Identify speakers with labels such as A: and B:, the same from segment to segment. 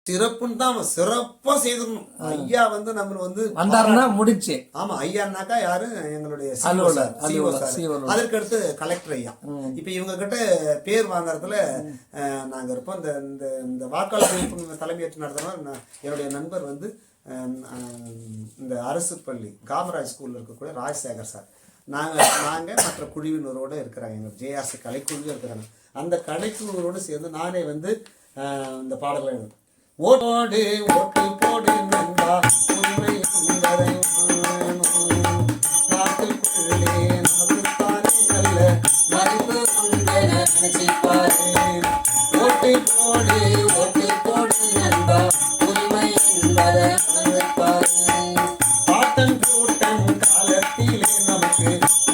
A: சிறப்புன்னு தான் சிறப்பா செய்திடணும். ஐயா நம்ம
B: வந்தாருன்னா முடிச்சு.
A: ஆமா, ஐயான்னாக்கா யாரு? எங்களுடைய அதற்கு அடுத்து கலெக்டர் ஐயா. இப்ப இவங்க கிட்ட பேர் வாங்கறதுல நாங்க இருப்போம். இந்த வாக்காளர் விழிப்புணர்வு தலைமையேற்று நடத்தினா என்னுடைய நண்பர் இந்த அரசு பள்ளி காமராஜ் ஸ்கூல்ல இருக்கக்கூடிய ராஜசேகர் சார், நாங்க மற்ற குழுவினரோட இருக்கிறாங்க. எங்க ஜேஆர்சி கலைக்குழு இருக்கிறாங்க. அந்த கலைக்குழுவோடு சேர்ந்து நானே இந்த பாடல்களை எழுதுறேன். ஓடு ஓட்டு போடு நண்பா உண்மை நாட்டுக்குள்ளே நமக்குத்தானே நல்ல மறைப்பு நினைச்சிப்பாரு. ஓட்டு போடு ஓட்டு போடு நண்பா உண்மை என்பதை பாட்டன் கூட்டம் காலத்திலே நமக்கு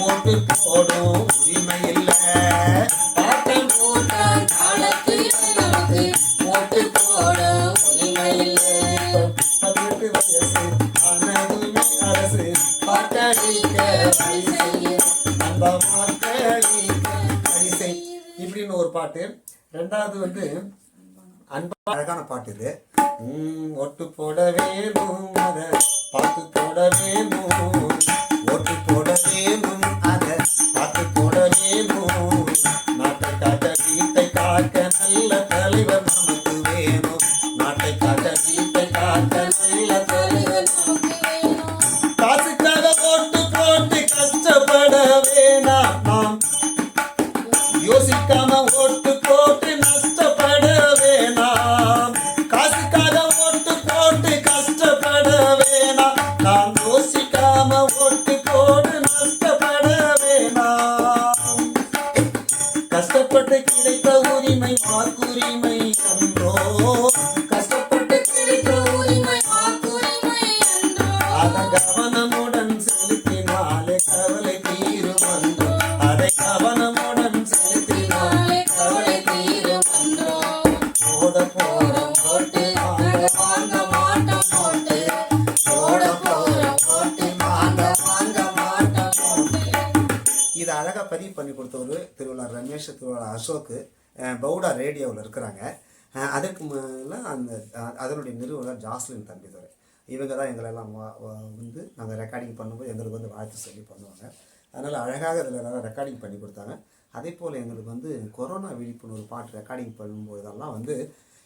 A: ஓட்டு போடும் உரிமை இல்லை. பாட்டன் கூட்டம் காலத்திலே நமக்கு ஓட்டு போடும் உரிமை இல்லை. 18 வயசு ஆனதுமே அரசு பாட்டடிக்க வழி செய்ய நம்ம வாக்களிக்க வழி செய் இப்படின்னு ஒரு பாட்டு. ரெண்டாவது அன்பா அழகான பாட்டு இது. ஒட்டு போட வேணும் அத பார்த்து போட வேணும், ஒட்டு போட வேணும் அத பார்த்து போட வேணும். நாட்டை காட்ட வீட்டை காக்க நல்ல தலைவர் நமக்கு வேணும். நாட்டை காட்ட வீட்டை காக்க நல்ல தலைவர் நமக்கு வேணும். காசுக்காக ஓட்டு போட்டு கஷ்டப்பட வேணாம். நாம் யோசிக்காம ஓட்டு போட்டு நஷ்டப்பட வேணாம். காசுக்காக ஓட்டு போட்டு கஷ்டப்பட வேணாம். நாம் யோசிக்காம ஓட்டு போட்டு நஷ்டப்பட வேணாம். கஷ்டப்பட்டு கிடைத்த உரிமை வாக்குரிமை என்றோ, கஷ்டப்பட்டு கிடைத்த உரிமை வாக்குரிமை என்றோ, அதை கவனமுடன் செலுத்தினாலே கவலை தீரும் என்றோ, அதை கவனமுடன் செலுத்தினாலே கவலை தீரும் என்றோ. போட போறோம் ஓட்டு வாங்க மாட்டோம் ஓட்டு, போட போறோம் ஓட்டு வாங்க மாட்டோம் ஓட்டு. இது அழகா பதிவு பண்ணி கொடுத்தவர் திருவிழா ரமேஷ், திருவிழா அசோக், பவுடா ரேடியோவில் இருக்கிறாங்க. அதுக்கு அதனுடைய நிறுவனர் ஜாஸ்லின் தம்பிதுரை. இவங்க தான் எங்களெல்லாம் நாங்கள் ரெக்கார்டிங் பண்ணும்போது எங்களுக்கு வாழ்த்து சொல்லி பண்ணுவாங்க. அதனால் அழகாக இதில் நல்லா ரெக்கார்டிங் பண்ணி கொடுத்தாங்க. அதே போல் எங்களுக்கு கொரோனா விழிப்புணர்வு பாட்டு ரெக்கார்டிங் பண்ணும்போதெல்லாம்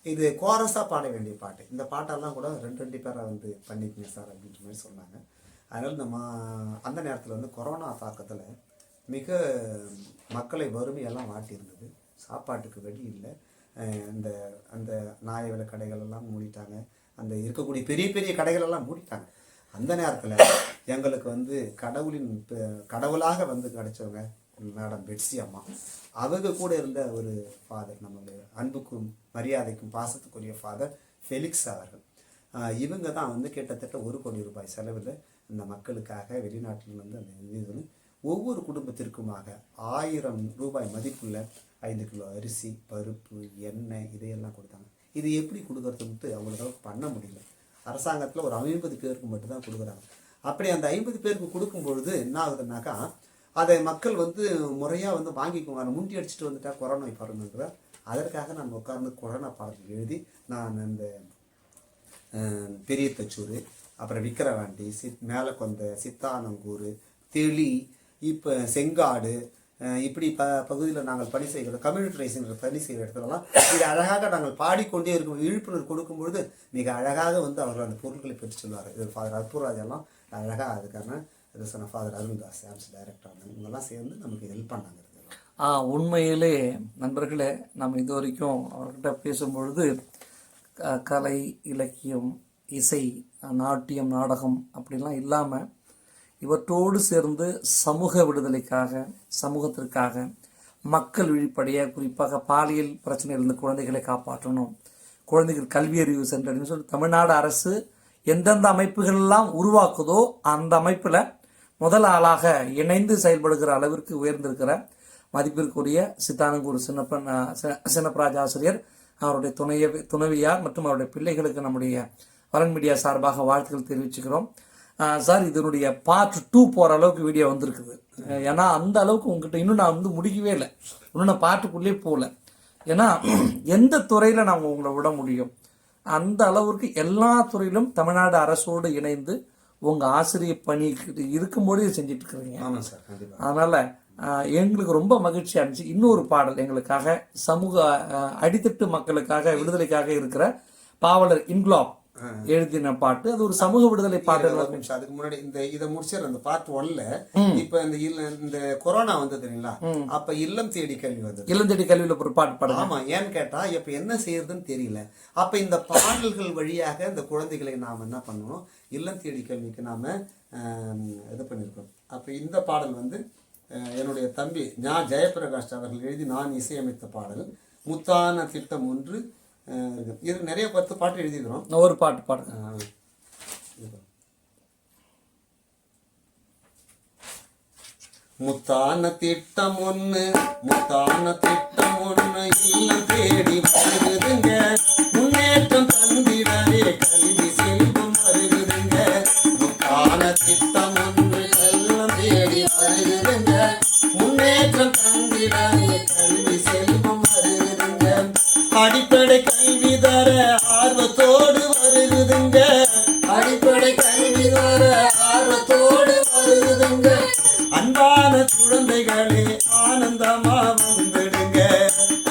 A: இது கோரஸாக பாட வேண்டிய பாட்டு. இந்த பாட்டெல்லாம் கூட ரெண்டு பேராக பண்ணிக்கங்க சார் அப்படின்ற மாதிரி சொன்னாங்க. அதனால் அந்த நேரத்தில் கொரோனா தாக்கத்தில் மிக மக்களை வறுமையெல்லாம் வாட்டியிருந்தது. சாப்பாட்டுக்கு வழி இல்லை. அந்த நாய விலை கடைகள் எல்லாம் மூடிட்டாங்க. அந்த இருக்கக்கூடிய பெரிய பெரிய கடைகள் எல்லாம் மூடிட்டாங்க. அந்த நேரத்தில் எங்களுக்கு கடவுளாக கிடைச்சவங்க மேடம் பெட்சி அம்மா. அவங்க கூட இருந்த ஒரு ஃபாதர், நம்மளுடைய அன்புக்கும் மரியாதைக்கும் பாசத்துக்குரிய ஃபாதர் ஃபெலிக்ஸ் அவர்கள். இவங்க தான் கிட்டத்தட்ட 1 கோடி ரூபாய் செலவில் இந்த மக்களுக்காக வெளிநாட்டிலிருந்து அந்த இது ஒவ்வொரு குடும்பத்திற்குமாக 1000 ரூபாய் மதிப்புள்ள 5 கிலோ அரிசி, பருப்பு, எண்ணெய் இதையெல்லாம் கொடுத்தாங்க. இது எப்படி கொடுக்கறதுன்ட்டு அவங்களுக்கு பண்ண முடியல. அரசாங்கத்தில் ஒரு 50 பேருக்கு மட்டும்தான் கொடுக்குறாங்க. அப்படி அந்த 50 பேருக்கு கொடுக்கும்பொழுது என்ன ஆகுதுன்னாக்கா, அதை மக்கள் முறையாக வாங்கிக்குவாங்க. முண்டி அடிச்சுட்டு வந்துட்டா கொரோனா பரவுங்கிற அதற்காக நான் உட்கார்ந்து கொரோனா பாடத்தில் எழுதி நான் இந்த பெரிய தச்சூர், அப்புறம் விக்கிரவாண்டி, மேலே கொண்ட சித்தானங்கூர், தெளி, இப்போ செங்காடு, இப்படி பகுதியில் நாங்கள் பணி செய்கிற கம்யூனிட்டி ரைசிங் பணி செய்கிற இடத்துலலாம் இது அழகாக நாங்கள் பாடிக்கொண்டே இருக்கும். விழிப்புணர்வு கொடுக்கும்பொழுது மிக அழகாக அவர்கள் அந்த பொருட்களை பெற்று சொல்வார். இது ஃபாதர் அற்புராஜெல்லாம் அழகாக அதுக்கான இது சொன்ன ஃபாதர் அருள்தாஸ் ஆம்ஸ் டைரக்டர் இவங்கெல்லாம் சேர்ந்து நமக்கு ஹெல்ப் பண்ணாங்க.
B: உண்மையிலே நண்பர்களே, நம்ம இது வரைக்கும் அவர்கிட்ட பேசும்பொழுது கலை, இலக்கியம், இசை, நாட்டியம், நாடகம் அப்படிலாம் இல்லாமல் இவற்றோடு சேர்ந்து சமூக விடுதலைக்காக, சமூகத்திற்காக, மக்கள் விழிப்படைய, குறிப்பாக பாலியல் பிரச்சனையிலிருந்து குழந்தைகளை காப்பாற்றணும், குழந்தைகள் கல்வியறிவு சென்றடைன்னு சொல்லி தமிழ்நாடு அரசு எந்தெந்த அமைப்புகளெல்லாம் உருவாக்குதோ அந்த அமைப்பில் முதல் ஆளாக இணைந்து செயல்படுகிற அளவிற்கு உயர்ந்திருக்கிற மதிப்பிற்குரிய சித்தானங்கூர் சின்னப்பராஜ் ஆசிரியர், அவருடைய துணைவியார் மற்றும் அவருடைய பிள்ளைகளுக்கு நம்முடைய வலன் மீடியா சார்பாக வாழ்த்துக்கள் தெரிவிச்சுக்கிறோம். சார், இதனுடைய பார்ட் 2 போகிற அளவுக்கு வீடியோ வந்திருக்குது. ஏன்னா அந்த அளவுக்கு உங்ககிட்ட இன்னும் நான் முடிக்கவே இல்லை, இன்னும் நான் பார்ட்டுக்குள்ளே போகல. ஏன்னா எந்த துறையில் நான் உங்களை விட முடியும்? அந்த அளவுக்கு எல்லா துறையிலும் தமிழ்நாடு அரசோடு இணைந்து உங்கள் ஆசிரியர் பணி இருக்கும்போது இதை செஞ்சுட்டு இருக்கிறீங்க.
A: ஆமாம் சார், கண்டிப்பாக.
B: அதனால் எங்களுக்கு ரொம்ப மகிழ்ச்சியாக இருந்துச்சு. இன்னொரு பாடல் எங்களுக்காக சமூக அடித்தட்டு மக்களுக்காக விடுதலைக்காக இருக்கிற பாவலர் இன்குலாப் எழுதின பாட்டு. அது ஒரு சமூக விடுதலை பாட்டு.
A: அதுக்கு முன்னாடி இதை முடிச்சிடற அந்த பார்ட் 1ல இப்ப இந்த கொரோனா வந்தது இல்லைங்களா, அப்ப இல்லம் தேடி கல்வி வந்தது.
B: இல்லம் தேடி கல்வியில ஒரு பாட்டு பாடுங்க.
A: ஆமா, ஏன்னு கேட்டா இப்ப என்ன செய்யறதுன்னு தெரியல. அப்ப இந்த பாடல்கள் வழியாக இந்த குழந்தைகளை நாம என்ன பண்ணணும், இல்லம் தேடி கல்விக்கு நாம இது பண்ணிருக்கோம். அப்ப இந்த பாடல் என்னுடைய தம்பி ஜெயபிரகாஷ் அவர்கள் எழுதி நான் இசையமைத்த பாடல். முத்தான திட்டம் ஒன்று. இது நிறைய 10 பாட்டு எழுதிக்கிறோம்.
B: ஒரு பாட்டு பாடுங்க.
A: முத்தான திட்டம் ஒன்று, முத்தான திட்டம் ஒன்று, இல்லம் தேடி வருகுதுங்க, முன்னேற்றம் தந்திடவே கல்வி செல்வம் வருகுதுங்க. முத்தான திட்டம் ஒன்று, இல்லம் தேடி வருகுதுங்க, முன்னேற்றம் தந்திடவே கல்வி செல்வம் வருகுதுங்க. அடிப்படை கல்வி தர ஆர்வத்தோடு வருகுதுங்க, அடிப்படை கல்வி தர ஆர்வத்தோடு வருகுதுங்க. அன்பான குழந்தைகளே ஆனந்தமா வந்துடுங்க,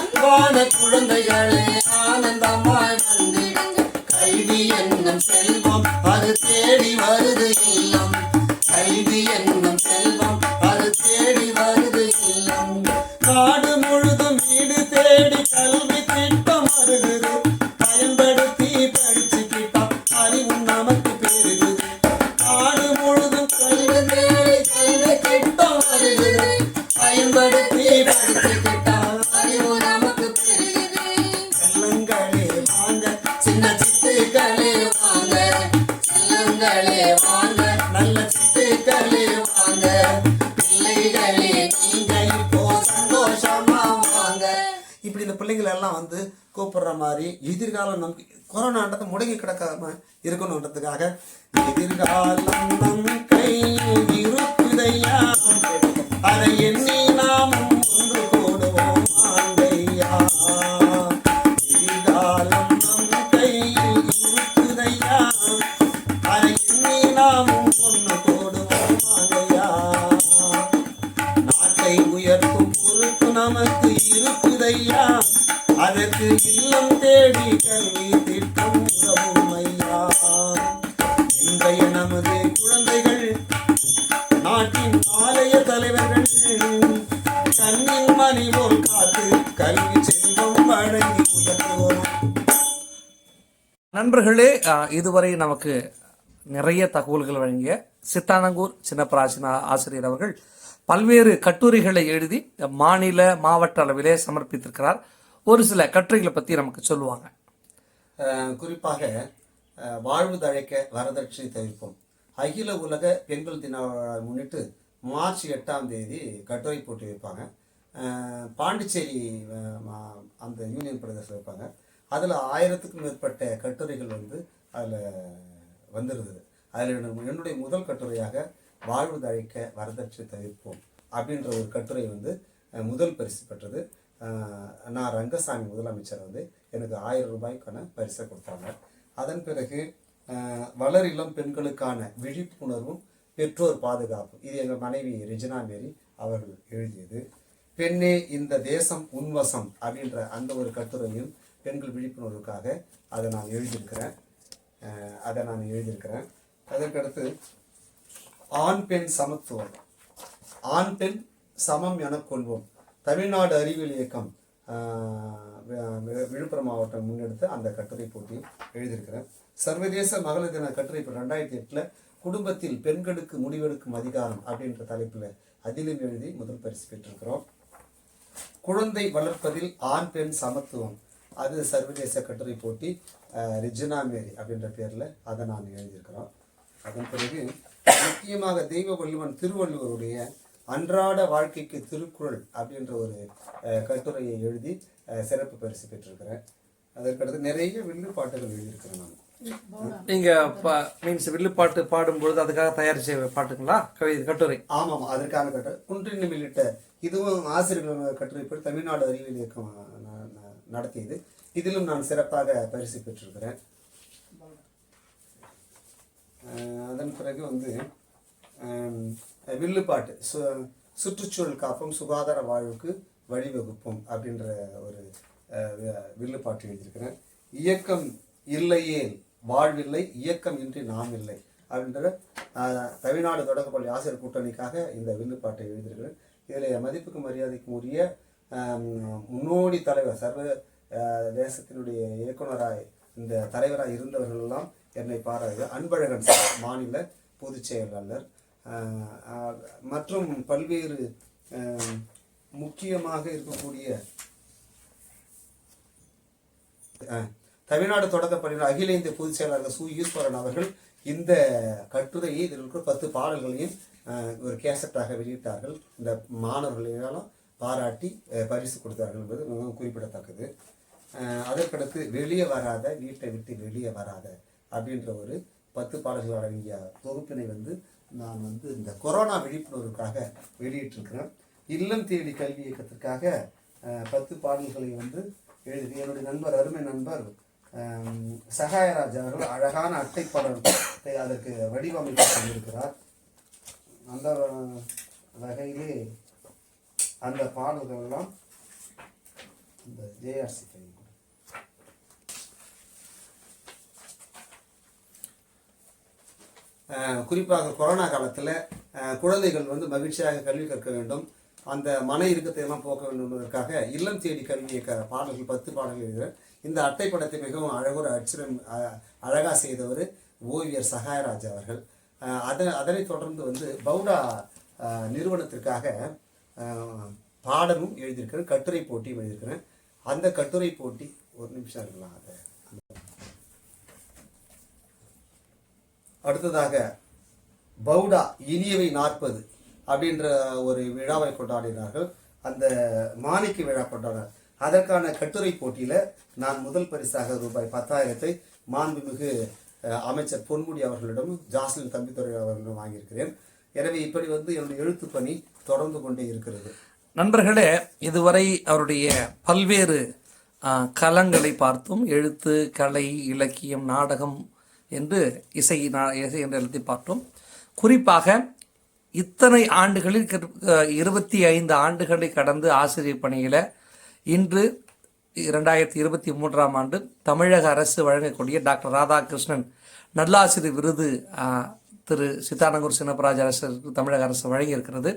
A: அன்பான குழந்தைகளே ஆனந்தமாய் வந்துடுங்க. கல்வி என்னும் செல்வம் அது தேடி வருது இல்லம், கல்வி என்னும் செல்வம் அது தேடி வருது இல்லம். நாடு முழுதும் வீடு தேடி கல்வி திட்டம் வருகிறது, பயன்படுத்தி படிச்சுக்கிட்டா அறிவு நமக்கு பெருகுது. நாடு முழுதும் கல்வி தேடி கல்வி திட்டம் வருகிறது, பயன்படுத்தி படிச்சுக்கிட்டா அறிவு நமக்கு பெருகுது. செல்லங்களே வாங்க, சின்ன சிட்டுகளே வாங்க, செல்லங்களே வாங்க, நல்ல சிட்டுகளே வாங்க, பிள்ளைகளே நீங்க இப்போ சந்தோஷமா வாங்க. இப்படி இந்த பிள்ளைகள் எல்லாம் கூப்பிடுற மாதிரி எதிர்காலம் நமக்கு கொரோனான்றதை முடங்கி கிடக்காம இருக்கணுன்றதுக்காக எதிர்காலம் நம் கையில் இருக்குதையா, அதை எண்ணி நாமும் ஒன்று கூடுவோம் ஆண்டையா. எதிர்காலம் நம் கையில் இருக்குதையா, அதை எண்ணி நாமும் ஒன்று கூடுவோம் ஆண்டையா. நாட்டை உயர்த்தும் பொறுப்பு நமக்கு இருக்குதையா, அதற்கு இல்லம் தேடி கல்வி திட்டம் உதவும் ஐயா. இன்றைய நமது குழந்தைகள் நாட்டின் ஆலய தலைவர்கள், கண்ணின் மணி போல் காத்து கல்வி செல்வம் வழங்கி உயர்த்துவோம்.
B: நண்பர்களே, இதுவரை நமக்கு நிறைய தகவல்கள் வழங்கிய சித்தானங்கூர் சின்னப்பராசன் ஆசிரியர் அவர்கள் பல்வேறு கட்டுரைகளை எழுதி மாநில மாவட்ட அளவிலே சமர்ப்பித்திருக்கிறார். ஒரு சில கட்டுரைகளை பற்றி நமக்கு சொல்லுவாங்க.
A: குறிப்பாக வாழ்வு தழைக்க வரதட்சணை தவிர்ப்போம், அகில உலக பெண்கள் தின முன்னிட்டு மார்ச் 8ஆம் தேதி கட்டுரை போட்டி வைப்பாங்க. பாண்டிச்சேரி அந்த யூனியன் பிரதேசம் வைப்பாங்க. அதில் 1000க்கும் மேற்பட்ட கட்டுரைகள் அதில் வந்துருந்தது. அதில் என்னுடைய முதல் கட்டுரையாக வாழ்வு தழைக்க வரதட்சணை தவிர்ப்போம் அப்படின்ற ஒரு கட்டுரை முதல் பரிசு பெற்றது. நான் ரங்கசாமி முதலமைச்சர் எனக்கு 1000 ரூபாய்க்கான பரிசை கொடுத்தாங்க. அதன் பிறகு வளர் இளம் பெண்களுக்கான விழிப்புணர்வும் பெற்றோர் பாதுகாப்பு, இது எங்கள் மனைவி ரெஜினா மேரி அவர்கள் எழுதியது. பெண்ணே இந்த தேசம் உன்வசம் அப்படின்ற அந்த ஒரு கட்டுரையும் பெண்கள் விழிப்புணர்வுக்காக அதை நான் எழுதியிருக்கிறேன். அதற்கடுத்து ஆண் பெண் சமத்துவம், ஆண் பெண் சமம் என கொள்வோம், தமிழ்நாடு அறிவியல் இயக்கம் விழுப்புரம் மாவட்டம் முன்னெடுத்து அந்த கட்டுரை போட்டி எழுதியிருக்கிறேன். சர்வதேச மகளிர் தின கட்டுரை இப்போ 2008 குடும்பத்தில் பெண்களுக்கு முடிவெடுக்கும் அதிகாரம் அப்படின்ற தலைப்பில் அதிலும் எழுதி முதல் பரிசு பெற்றிருக்கிறோம். குழந்தை வளர்ப்பதில் ஆண் பெண் சமத்துவம், அது சர்வதேச கட்டுரை போட்டி ரெஜினா மேரி அப்படின்ற பேரில் அதை நான் எழுதியிருக்கிறோம். அதன் பிறகு முக்கியமாக தெய்வ வள்ளுவன் திருவள்ளுவருடைய அன்றாட வாழ்க்கைக்கு திருக்குறள் அப்படின்ற ஒரு கட்டுரையை எழுதி சிறப்பு பரிசு பெற்றிருக்கிறேன். அதற்கடுத்து நிறைய வில்லுப்பாட்டுகள் எழுதியிருக்கிறேன் நான்.
B: நீங்கள் வில்லுப்பாட்டு பாடும்பொழுது அதுக்காக தயாரிச்ச பாட்டுங்களா, கட்டுரை?
A: ஆமாம், அதற்கான கட்டுரை. குன்றின் உள்ளிட்ட இதுவும் ஆசிரியர்கள் கட்டுரை போய் தமிழ்நாடு அறிவியல் இயக்கம் நடத்தியது. இதிலும் நான் சிறப்பாக பரிசு பெற்றிருக்கிறேன். அதன் பிறகு வந்து வில்லுப்பாட்டு சுற்றுச்சூழல் காப்போம் சுகாதார வாழ்வுக்கு வழிவகுப்போம் அப்படின்ற ஒரு வில்லுப்பாட்டு எழுதியிருக்கிறேன். இயக்கம் இல்லையே வாழ்வில்லை, இயக்கம் இன்றி நாம் இல்லை அப்படின்ற தமிழ்நாடு தொடக்கப்பள்ளி ஆசிரியர் கூட்டணிக்காக இந்த வில்லுப்பாட்டை எழுதியிருக்கிறேன். இதில் மதிப்புக்கு மரியாதைக்கும் உரிய முன்னோடி தலைவர் சர்வ தேசத்தினுடைய இயக்குனராக இந்த தலைவராக இருந்தவர்களெல்லாம் என்னை பாராட்டு. அன்பழகன் மாநில பொதுச் செயலாளர் மற்றும் பல்வேறு முக்கியமாக இருக்கக்கூடிய தமிழ்நாடு தொடக்கப்பள்ளியில் அகில இந்திய பொதுச் செயலாளர் சு ஈஸ்வரன் அவர்கள் இந்த கட்டுரையை இதில் இருக்கிற 10 பாடல்களையும் ஒரு கேசட்டாக வெளியிட்டார்கள். இந்த மாணவர்களாலும் பாராட்டி பரிசு கொடுத்தார்கள் என்பது மிகவும் குறிப்பிடத்தக்கது. அதற்கடுத்து வெளியே வராத, வீட்டை விட்டு வெளியே வராத அப்படின்ற ஒரு 10 பாடல்கள் அடங்கிய தொகுப்பினை வந்து நான் வந்து இந்த கொரோனா விழிப்புணர்வுக்காக வெளியிட்டிருக்கிறேன். இல்லம் தேடி கல்வி இயக்கத்திற்காக 10 பாடல்களை வந்து எழுதி என்னுடைய நண்பர் அருமை நண்பர் சகாயராஜ் அவர்கள் அழகான அட்டைப்படத்தை அதற்கு வடிவமைத்து கொண்டிருக்கிறார். அந்த வகையிலே அந்த பாடல்கள் எல்லாம் இந்த ஜேஆர்சி குறிப்பாக கொரோனா காலத்தில் குழந்தைகள் வந்து மகிழ்ச்சியாக கல்வி கற்க வேண்டும், அந்த மன இறுக்கத்தை எல்லாம் போக்க வேண்டும் என்பதற்காக இல்லம் தேடி கல்வி இயக்க பாடல்கள் 10 பாடல்கள் எழுதுகிறேன். இந்த அட்டைப்படத்தை மிகவும் அழகொரு அச்சிரம் அழகாக செய்தவர் ஓவியர் சகாயராஜ் அவர்கள். அதனை தொடர்ந்து வந்து பவுடா நிறுவனத்திற்காக பாடமும் எழுதியிருக்கிறேன், கட்டுரை போட்டியும் எழுதியிருக்கிறேன். அந்த கட்டுரை போட்டி ஒரு நிமிஷம் இருக்கலாம். அதை அடுத்ததாக பவுடா இனியவை 40 அப்படின்ற ஒரு விழாவை கொண்டாடினார்கள். அந்த மாணிக்க விழா கொண்டாடினார். அதற்கான கட்டுரை போட்டியில் நான் முதல் பரிசாக ரூபாய் 10,000 மாண்புமிகு அமைச்சர் பொன்முடி அவர்களிடம் ஜாஸ்லின் தம்பித்துறை அவர்களிடம் வாங்கியிருக்கிறேன். எனவே இப்படி வந்து என்னுடைய எழுத்து பணி தொடர்ந்து கொண்டே இருக்கிறது.
B: நண்பர்களே, இதுவரை அவருடைய பல்வேறு களங்களை பார்த்தோம். எழுத்து, கலை, இலக்கியம், நாடகம் என்று இசை என்று எழுதி பார்த்தோம். குறிப்பாக இத்தனை ஆண்டுகளில் 25 ஆண்டுகளை கடந்து ஆசிரியர் பணியில் இன்று 2023ஆம் ஆண்டு தமிழக அரசு வழங்கக்கூடிய டாக்டர் ராதாகிருஷ்ணன் நல்லாசிரியர் விருது திரு சித்தானங்கூர் சின்னப்பராஜ் அரசருக்கு தமிழக அரசு வழங்கியிருக்கிறது.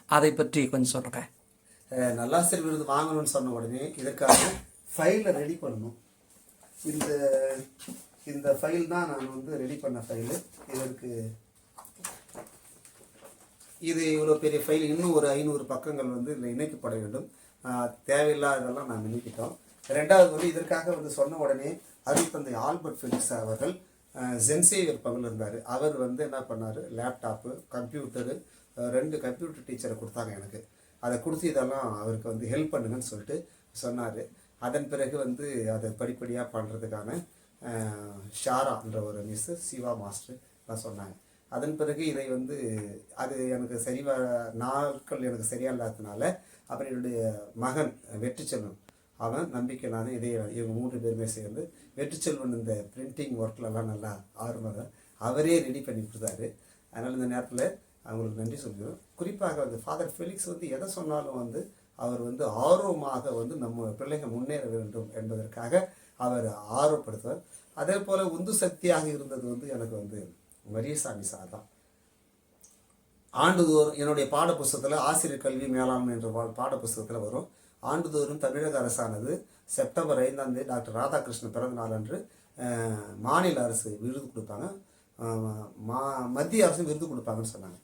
B: அதை பற்றி கொஞ்சம் சொல்கிறேன்.
A: நல்லாசிரியர் விருது வாங்கணும்னு சொன்ன உடனே இதற்காக ஃபைலை ரெடி பண்ணணும். இந்த ஃபைல் தான் நான் வந்து ரெடி பண்ண ஃபைலு. இது இவ்வளோ பெரிய ஃபைல், இன்னும் ஒரு 500 பக்கங்கள் வந்து இதில் இணைக்கப்பட வேண்டும். தேவையில்லாததெல்லாம் நான் நீக்கிட்டோம். ரெண்டாவது வந்து இதற்காக வந்து சொன்ன உடனே அருட்தந்தை ஆல்பர்ட் ஃபெலிக்ஸ் அவர்கள் ஜென்சேவியர் பங்கில் இருந்தார். அவர் வந்து என்ன பண்ணார், லேப்டாப்பு, கம்ப்யூட்டரு, 2 கம்ப்யூட்டர் டீச்சரை கொடுத்தாங்க எனக்கு. அதை கொடுத்து இதெல்லாம் அவருக்கு வந்து ஹெல்ப் பண்ணுங்கன்னு சொல்லிட்டு சொன்னார். அதன் பிறகு வந்து அதை படிப்படியாக பண்ணுறதுக்கான ஷாரான்ற ஒரு மிஸ்ஸு, சிவா மாஸ்டர் தான் சொன்னாங்க. அதன் பிறகு இதை வந்து அது எனக்கு நாட்கள் எனக்கு சரியா இல்லாததுனால அப்புறம் என்னுடைய மகன் வெற்றிச்செல்வன், அவன் நம்பிக்கையிலான இவங்க 3 பேருமே சேர்ந்து வெற்றிச்செல்வன் இந்த பிரிண்டிங் ஒர்க்லலாம் நல்லா ஆர்வமாக அவரே ரெடி பண்ணி கொடுத்தாரு. அதனால் இந்த நேரத்தில் அவங்களுக்கு நன்றி சொல்லுவோம். குறிப்பாக வந்து ஃபாதர் ஃபெலிக்ஸ் வந்து எதை சொன்னாலும் வந்து அவர் வந்து ஆர்வமாக வந்து நம்ம பிள்ளைங்க முன்னேற வேண்டும் என்பதற்காக அவர் ஆர்வப்படுத்துவார். அதே போல் உந்து சக்தியாக இருந்தது வந்து எனக்கு வந்து மரியசாமி சார் தான். ஆண்டுதோறும் என்னுடைய பாடப்புஸ்தகத்தில் ஆசிரியர் கல்வி மேலாண்மை என்ற பாடப்புஸ்தகத்தில் வரும். ஆண்டுதோறும் தமிழக அரசானது செப்டம்பர் 5ஆம் தேதி டாக்டர் ராதாகிருஷ்ணன் பிறந்த நாள் அன்று மாநில அரசு விருது கொடுப்பாங்க, மத்திய அரசு விருது கொடுப்பாங்கன்னு சொன்னாங்க.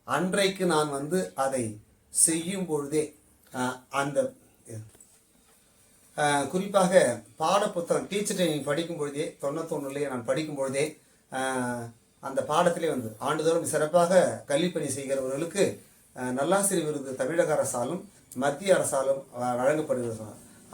A: அன்றைக்கு நான் வந்து அதை செய்யும் பொழுதே அந்த குறிப்பாக பாடப்புத்தகம் டீச்சர் ட்ரைனிங் படிக்கும் பொழுதே 91 நான் படிக்கும் பொழுதே அந்த பாடத்திலே வந்து ஆண்டுதோறும் சிறப்பாக கல்விப்பணி செய்கிறவர்களுக்கு நல்லாசிரியர் விருது தமிழக அரசாலும் மத்திய அரசாலும் வழங்கப்படுகிறது.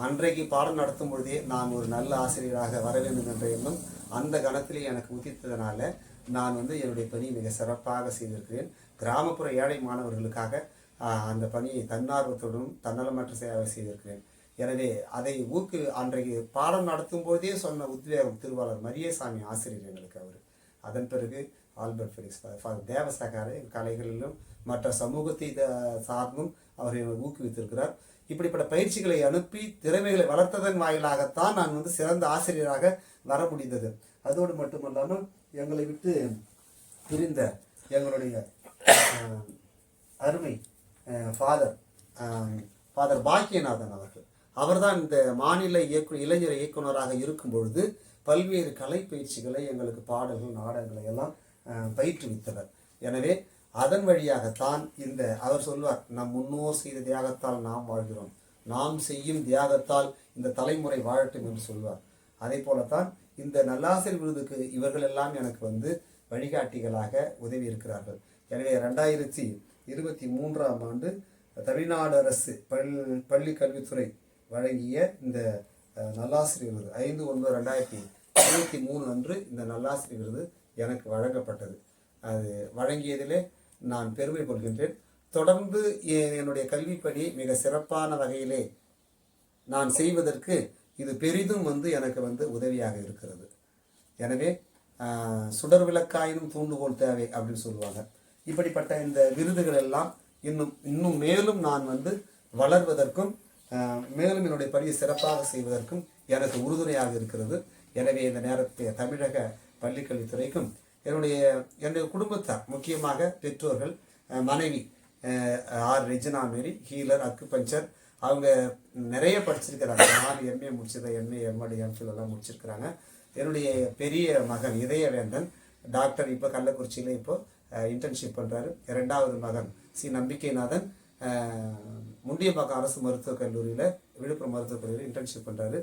A: அன்றைக்கு பாடம் நடத்தும் பொழுதே நான் ஒரு நல்ல ஆசிரியராக வர வேண்டும் என்ற எண்ணம் அந்த கணத்திலே எனக்கு உதித்ததனால நான் வந்து என்னுடைய பணியை மிக சிறப்பாக செய்திருக்கிறேன். கிராமப்புற ஏழை மாணவர்களுக்காக அந்த பணியை தன்னார்வத்துடன் தன்னலமற்ற சேவை செய்திருக்கிறேன்.
C: எனவே அதை அன்றைக்கு பாடம் நடத்தும் போதே சொன்ன உத்வேகம் திருவாளர் மரியசாமி ஆசிரியர் எங்களுக்கு அவர். அதன் பிறகு ஆல்பர்ட் ஃபெலிக்ஸ் தேவசகாரை கலைகளிலும் மற்ற சமூகத்தை சார்ந்தும் அவர் ஊக்குவித்திருக்கிறார். இப்படிப்பட்ட பயிற்சிகளை அனுப்பி திறமைகளை வளர்த்ததன் வாயிலாகத்தான் நான் சிறந்த ஆசிரியராக வர முடிந்தது. அதோடு மட்டுமல்லாமல் எங்களை விட்டு பிரிந்த எங்களுடைய அருமை ஃபாதர் பாக்கியநாதன் அவர்தான் இந்த மாநில இளைஞர் இயக்குனராக இருக்கும் பொழுது பல்வேறு கலை பயிற்சிகளை எங்களுக்கு பாடல்கள் நாடகங்களை எல்லாம் பயிற்றுவித்தவர். எனவே அதன் வழியாகத்தான் அவர் சொல்வார், நம் முன்னோர் செய்த தியாகத்தால் நாம் வாழ்கிறோம், நாம் செய்யும் தியாகத்தால் இந்த தலைமுறை வாழட்டும் என்று சொல்வார். அதே போலத்தான் இந்த நல்லாசிரியர் விருதுக்கு இவர்கள் எல்லாம் எனக்கு வழிகாட்டிகளாக உதவி இருக்கிறார்கள். எனவே 2023ஆம் ஆண்டு தமிழ்நாடு அரசு பள்ளி கல்வித்துறை வழங்கிய இந்த நல்லாசிரியர் விருது 5/9/2023 அன்று இந்த நல்லாசிரியர் விருது எனக்கு வழங்கப்பட்டது. அது வழங்கியதிலே நான் பெருமை கொள்கின்றேன். தொடர்ந்து என்னுடைய கல்விப்பணி மிக சிறப்பான வகையிலே நான் செய்வதற்கு இது பெரிதும் எனக்கு உதவியாக இருக்கிறது. எனவே சுடர் விளக்காயினும் தூண்டுகோல் தேவை அப்படின்னு சொல்லுவாங்க. இப்படிப்பட்ட இந்த விருதுகள் எல்லாம் இன்னும் மேலும் நான் வளர்வதற்கும் மேலும் என்னுடைய பணியை சிறப்பாக செய்வதற்கும் எனக்கு உறுதுணையாக இருக்கிறது. எனவே இந்த நேரத்தில் தமிழக பள்ளிக்கல்வித்துறைக்கும் என்னுடைய குடும்பத்தார், முக்கியமாக பெற்றோர்கள், மனைவி ரெஜினா மேரி, ஹீலர், அக்குபஞ்சர், அவங்க நிறைய படிச்சிருக்கிறாங்க. 4 MA முடிச்சிருக்கேன், MA MD MPhil எல்லாம் முடிச்சிருக்கிறாங்க. என்னுடைய பெரிய மகன் இதயவேந்தன் டாக்டர், இப்போ கள்ளக்குறிச்சியில் இப்போ இன்டர்ன்ஷிப் பண்ணுறாரு. 2வது மகன் நம்பிக்கைநாதன் முண்டியம்பாக்கம் அரசு மருத்துவக் கல்லூரியில், விழுப்புரம் மருத்துவக் கல்லூரியில் இன்டர்ன்ஷிப் பண்ணுறாரு.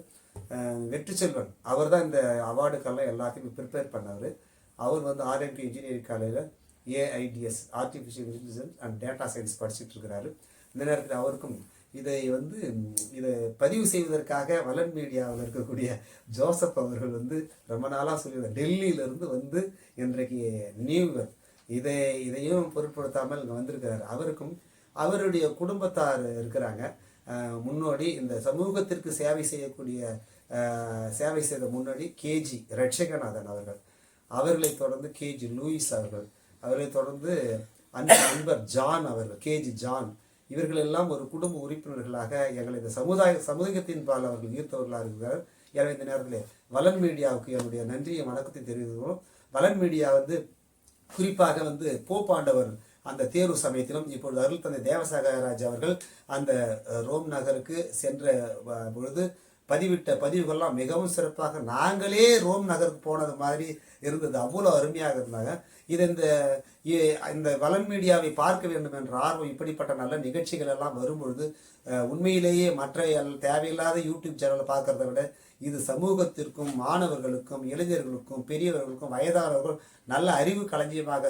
C: வெற்றிச்செல்வன் அவர் தான் இந்த அவார்டுக்கெல்லாம் எல்லாத்தையும் ப்ரிப்பேர் பண்ணார். அவர் RMK இன்ஜினியரிங் காலேஜில் AIDS artificial intelligence and data science படிச்சுட்டு இருக்கிறாரு. இந்த நேரத்தில் அவருக்கும் இதை பதிவு செய்வதற்காக வலன் மீடியாவில் இருக்கக்கூடிய ஜோசப் அவர்கள் ரொம்ப நாளாக சொல்லி டெல்லியிலிருந்து இன்றைக்கு நியூவர் இதையும் பொருட்படுத்தாமல் இங்கே வந்திருக்கிறார். அவருக்கும் அவருடைய குடும்பத்தார் இருக்கிறாங்க. முன்னோடி இந்த சமூகத்திற்கு சேவை செய்த முன்னாடி KG ரட்சகநாதன் அவர்களை தொடர்ந்து KG லூயிஸ் அவர்களை தொடர்ந்து நண்பர் ஜான் KG ஜான், இவர்கள் எல்லாம் ஒரு குடும்ப உறுப்பினர்களாக எங்களை இந்த சமூகத்தின் பால் அவர்கள் ஈர்த்தவர்களாக இருக்கிறார். எனவே இந்த நேரத்தில் வலன் மீடியாவுக்கு என்னுடைய நன்றியை வணக்கத்தை தெரிவிக்கிறோம். வலன் மீடியா குறிப்பாக போப்பாண்டவர் அந்த தேர்வு சமயத்திலும் இப்பொழுது அருள் தந்தை தேவசகாயராஜ் அவர்கள் அந்த ரோம் நகருக்கு சென்ற பொழுது பதிவிட்ட பதிவுகள்லாம் மிகவும் சிறப்பாக, நாங்களே ரோம் நகருக்கு போனது மாதிரி இருந்தது. அவ்வளோ அருமையாக இருந்தாங்க. இந்த வலன் மீடியாவை பார்க்க வேண்டும் என்ற ஆர்வம், இப்படிப்பட்ட நல்ல நிகழ்ச்சிகள் எல்லாம் வரும்பொழுது உண்மையிலேயே மற்ற தேவையில்லாத யூடியூப் சேனலை பார்க்கறத விட இது சமூகத்திற்கும் மாணவர்களுக்கும் இளைஞர்களுக்கும் பெரியவர்களுக்கும் வயதானவர்களும் நல்ல அறிவு களஞ்சியமாக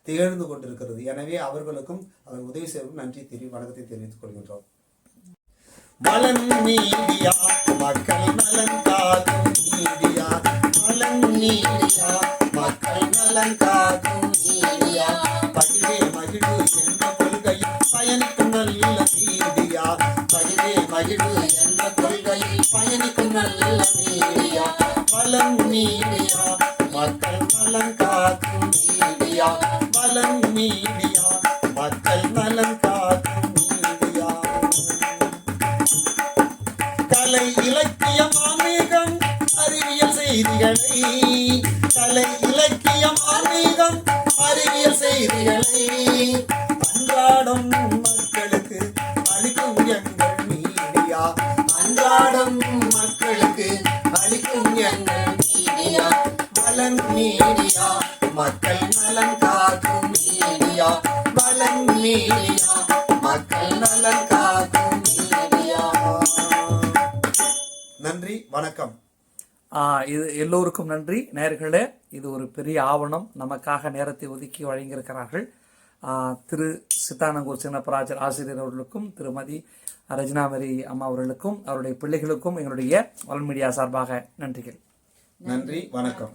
C: திகழ்ந்து கொண்டிருக்கிறது. எனவே அவர்களுக்கும் அவர் உதவி செய்வதற்கும் வணக்கத்தை தெரிவித்துக் கொள்கின்றோம்.
A: வலன் மீடியா மக்கள் நலன் காக்கும் மீடியா, வலன் மீடியா மக்கள் நலன் காக்கும் மீடியா, பகிரே மகிழ்வு என்ற கொள்கையில் பயணிக்கும் நல்ல மீடியா, பகிரே மகிழ்வு என்ற கொள்கையில் பயணிக்கும் நல்ல மீடியா, வலன் மீடியா மக்கள் நலன் காக்கும் மீடியா, வலன் மீடியா மக்கள் நலன் காக்கும் மீடியா. கலை இலக்கியம் ஆன்மீகம் அறிவியல் செய்திகளை, கலை இலக்கியம் ஆன்மீகம் அறிவியல் செய்திகளை அன்றாடம் மக்களுக்கு அளிக்கும் எங்கள் மீடியா, அன்றாடம் மக்களுக்கு அளிக்கும் எங்கள் மீடியா, வலன் மீடியா மக்கள் நலன் காக்கும் மீடியா, வலன் மீடியா மக்கள் நலன் காக்கும் மீடியா.
C: நன்றி, வணக்கம்.
B: இது எல்லோருக்கும் நன்றி. நேயர்களே, இது ஒரு பெரிய ஆவணம். நமக்காக நேரத்தை ஒதுக்கி வழங்கியிருக்கிறார்கள். திரு சித்தானங்கூர் சின்னப்பராஜர் ஆசிரியர் அவர்களுக்கும் திருமதி ரெஜினா மேரி அம்மா அவர்களுக்கும் அவருடைய பிள்ளைகளுக்கும் எங்களுடைய வலன் மீடியா சார்பாக நன்றிகள்.
C: நன்றி, வணக்கம்.